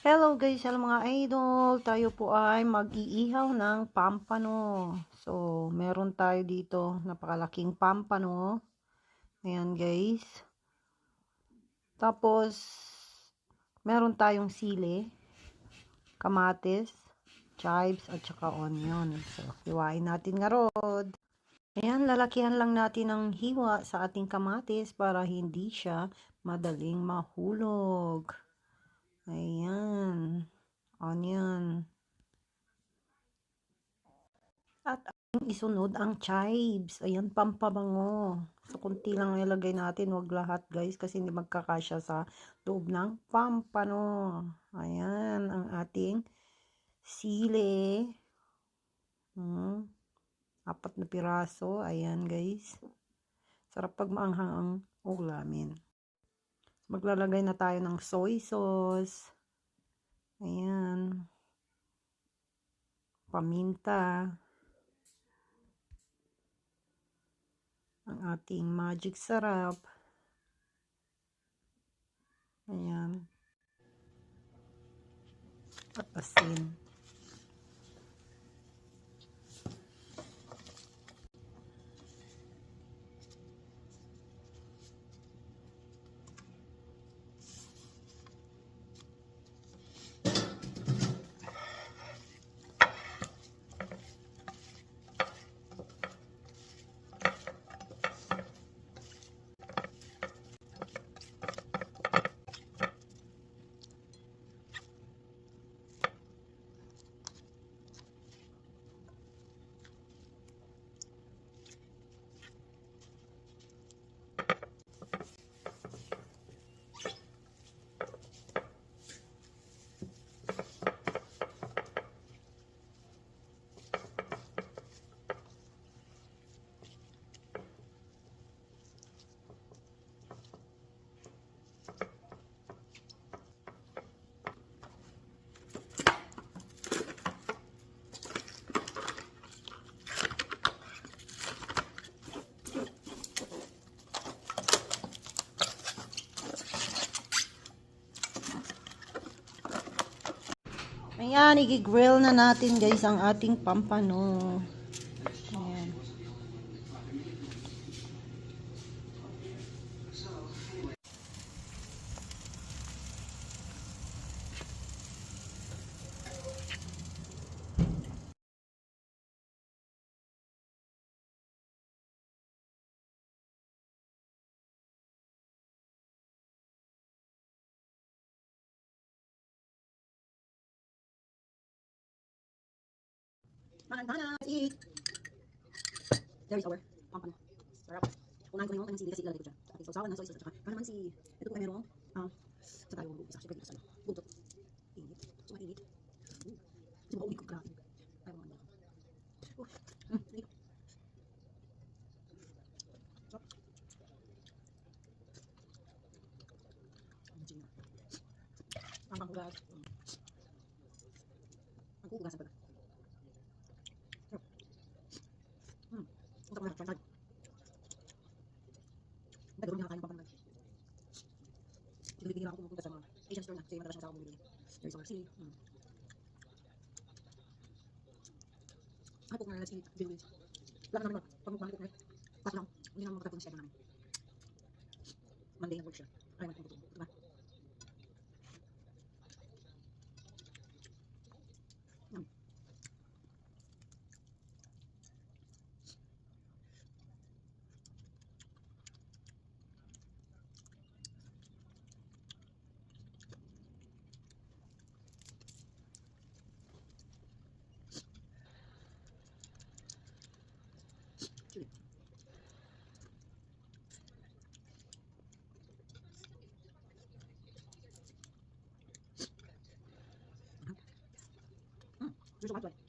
Hello guys, hello mga idol. Tayo po ay mag-iihaw ng pampano. So, meron tayo dito napakalaking pampano. Ayan guys. Tapos, meron tayong sili, kamatis, chives, at saka onion. So, hiwain natin nga rod. Ayan, lalakihan lang natin ang hiwa sa ating kamatis para hindi siya madaling mahulog. Ayan. Onion. At isunod ang chives. Ayan, pampabango. So, kunti lang ilagay natin. Huwag lahat, guys, kasi hindi magkakasya sa loob ng pampano. Ayan, ang ating sili. 4 na piraso. Ayan, guys. Sarap pag maanghang ang ulamin. Maglalagay na tayo ng soy sauce. Ayan. Paminta. Ang ating magic sarap. Ayan. At asin. Ayan, i-grill na natin guys ang ating pampano. Ayan. Panas, eat! There is our pampano. Sarap. Kunain ko na yung kanyang sili kasi ilalagay ko dyan. Sa ating sausawan ng soy sauce at saka kalamansi. Ito po ay merong sa tayo mag-uupisa. Siyempre dito sa butot. Init. So mainit. Kasi maulig ko grabe. Ayaw mga nila. Init. Sarap. Ang pangkugas. Ang kukugasan pala. Ang sarap na sarap. Nagkaroon niya kakain ng pampano. Bibigyan ako pumunta sa mga Asian store na. Kasi madalas na sa ako bumibili. There's our sili. Ano po nga si Bill Wills? Wala naman pagmukha ko ngayon. Kaso lang, hindi naman makatapos siya namin. Monday ang work siya. Ay, man, ito. Diba? Chili. Gusto ko ito.